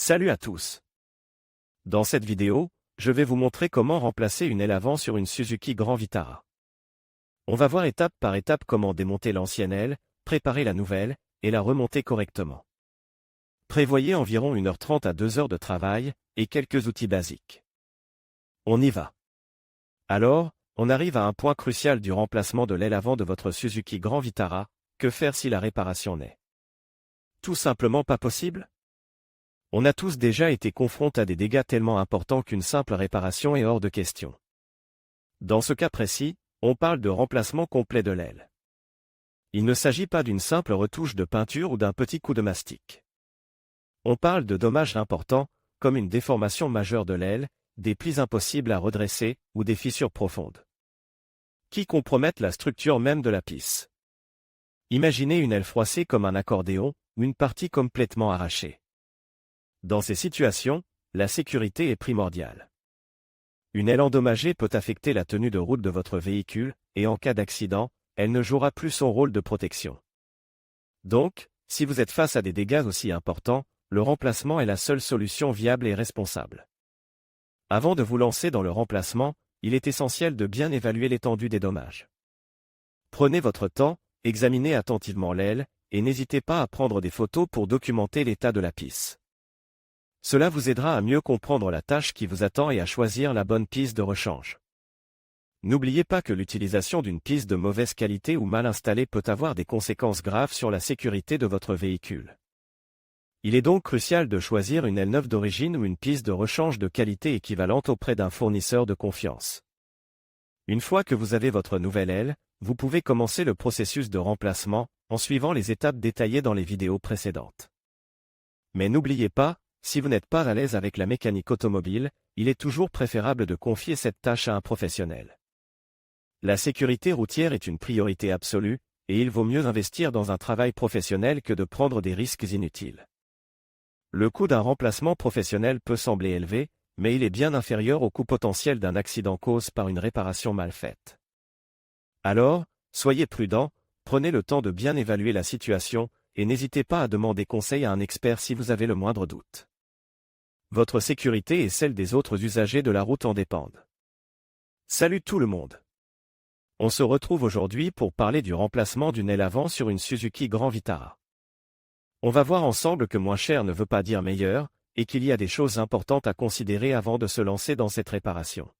Salut à tous. Dans cette vidéo, je vais vous montrer comment remplacer une aile avant sur une Suzuki Grand Vitara. On va voir étape par étape comment démonter l'ancienne aile, préparer la nouvelle, et la remonter correctement. Prévoyez environ 1h30 à 2 heures de travail, et quelques outils basiques. On y va. Alors, on arrive à un point crucial du remplacement de l'aile avant de votre Suzuki Grand Vitara. Que faire si la réparation n'est tout simplement pas possible? On a tous déjà été confrontés à des dégâts tellement importants qu'une simple réparation est hors de question. Dans ce cas précis, on parle de remplacement complet de l'aile. Il ne s'agit pas d'une simple retouche de peinture ou d'un petit coup de mastic. On parle de dommages importants, comme une déformation majeure de l'aile, des plis impossibles à redresser ou des fissures profondes, qui compromettent la structure même de la pisse. Imaginez une aile froissée comme un accordéon, ou une partie complètement arrachée. Dans ces situations, la sécurité est primordiale. Une aile endommagée peut affecter la tenue de route de votre véhicule, et en cas d'accident, elle ne jouera plus son rôle de protection. Donc, si vous êtes face à des dégâts aussi importants, le remplacement est la seule solution viable et responsable. Avant de vous lancer dans le remplacement, il est essentiel de bien évaluer l'étendue des dommages. Prenez votre temps, examinez attentivement l'aile, et n'hésitez pas à prendre des photos pour documenter l'état de la pisse. Cela vous aidera à mieux comprendre la tâche qui vous attend et à choisir la bonne pisse de rechange. N'oubliez pas que l'utilisation d'une pisse de mauvaise qualité ou mal installée peut avoir des conséquences graves sur la sécurité de votre véhicule. Il est donc crucial de choisir une aile neuve d'origine ou une pisse de rechange de qualité équivalente auprès d'un fournisseur de confiance. Une fois que vous avez votre nouvelle aile, vous pouvez commencer le processus de remplacement, en suivant les étapes détaillées dans les vidéos précédentes. Mais n'oubliez pas, si vous n'êtes pas à l'aise avec la mécanique automobile, il est toujours préférable de confier cette tâche à un professionnel. La sécurité routière est une priorité absolue, et il vaut mieux investir dans un travail professionnel que de prendre des risques inutiles. Le coût d'un remplacement professionnel peut sembler élevé, mais il est bien inférieur au coût potentiel d'un accident causé par une réparation mal faite. Alors, soyez prudent, prenez le temps de bien évaluer la situation, et n'hésitez pas à demander conseil à un expert si vous avez le moindre doute. Votre sécurité et celle des autres usagers de la route en dépendent. Salut tout le monde! On se retrouve aujourd'hui pour parler du remplacement d'une aile avant sur une Suzuki Grand Vitara. On va voir ensemble que moins cher ne veut pas dire meilleur, et qu'il y a des choses importantes à considérer avant de se lancer dans cette réparation.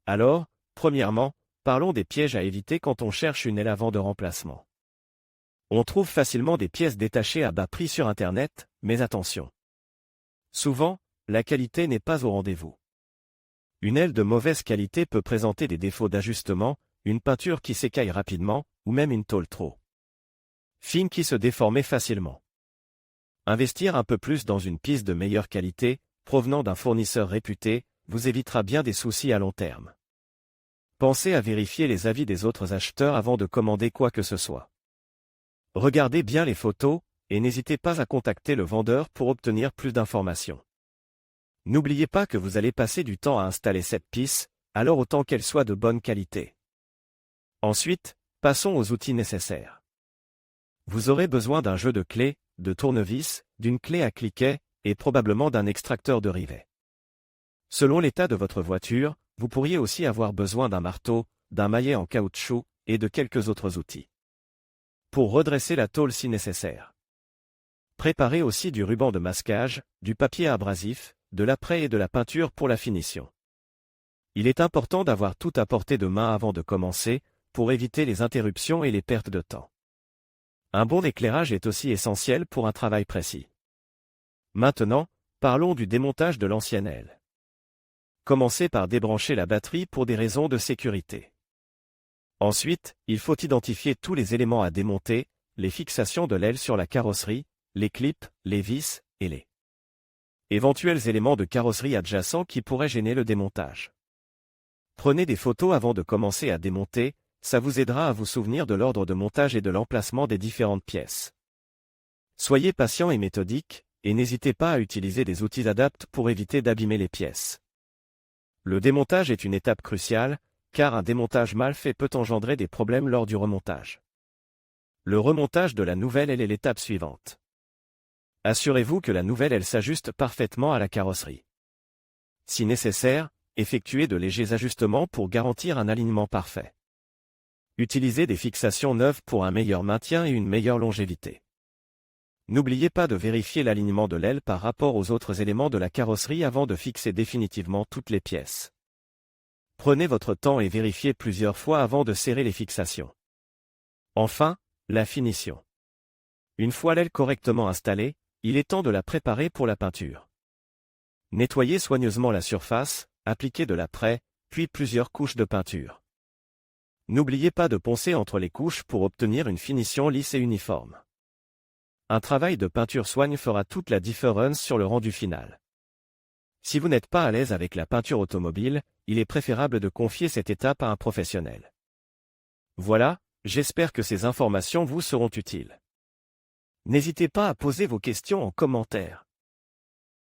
Alors, premièrement, parlons des pièges à éviter quand on cherche une aile avant de remplacement. On trouve facilement des pièces détachées à bas prix sur Internet, mais attention. Souvent, la qualité n'est pas au rendez-vous. Une aile de mauvaise qualité peut présenter des défauts d'ajustement, une peinture qui s'écaille rapidement, ou même une tôle trop fine qui se déforme facilement. Investir un peu plus dans une piste de meilleure qualité, provenant d'un fournisseur réputé, vous évitera bien des soucis à long terme. Pensez à vérifier les avis des autres acheteurs avant de commander quoi que ce soit. Regardez bien les photos, et n'hésitez pas à contacter le vendeur pour obtenir plus d'informations. N'oubliez pas que vous allez passer du temps à installer cette pisse, alors autant qu'elle soit de bonne qualité. Ensuite, passons aux outils nécessaires. Vous aurez besoin d'un jeu de clés, de tournevis, d'une clé à cliquet, et probablement d'un extracteur de rivets. Selon l'état de votre voiture, vous pourriez aussi avoir besoin d'un marteau, d'un maillet en caoutchouc, et de quelques autres outils. Pour redresser la tôle si nécessaire. Préparez aussi du ruban de masquage, du papier abrasif, de l'après et de la peinture pour la finition. Il est important d'avoir tout à portée de main avant de commencer, pour éviter les interruptions et les pertes de temps. Un bon éclairage est aussi essentiel pour un travail précis. Maintenant, parlons du démontage de l'ancienne aile. Commencez par débrancher la batterie pour des raisons de sécurité. Ensuite, il faut identifier tous les éléments à démonter, les fixations de l'aile sur la carrosserie, les clips, les vis, et les éventuels éléments de carrosserie adjacents qui pourraient gêner le démontage. Prenez des photos avant de commencer à démonter, ça vous aidera à vous souvenir de l'ordre de montage et de l'emplacement des différentes pièces. Soyez patient et méthodique, et n'hésitez pas à utiliser des outils adaptés pour éviter d'abîmer les pièces. Le démontage est une étape cruciale, car un démontage mal fait peut engendrer des problèmes lors du remontage. Le remontage de la nouvelle aile est l'étape suivante. Assurez-vous que la nouvelle aile s'ajuste parfaitement à la carrosserie. Si nécessaire, effectuez de légers ajustements pour garantir un alignement parfait. Utilisez des fixations neuves pour un meilleur maintien et une meilleure longévité. N'oubliez pas de vérifier l'alignement de l'aile par rapport aux autres éléments de la carrosserie avant de fixer définitivement toutes les pièces. Prenez votre temps et vérifiez plusieurs fois avant de serrer les fixations. Enfin, la finition. Une fois l'aile correctement installée, il est temps de la préparer pour la peinture. Nettoyez soigneusement la surface, appliquez de l'apprêt, puis plusieurs couches de peinture. N'oubliez pas de poncer entre les couches pour obtenir une finition lisse et uniforme. Un travail de peinture soigne fera toute la différence sur le rendu final. Si vous n'êtes pas à l'aise avec la peinture automobile, il est préférable de confier cette étape à un professionnel. Voilà, j'espère que ces informations vous seront utiles. N'hésitez pas à poser vos questions en commentaire.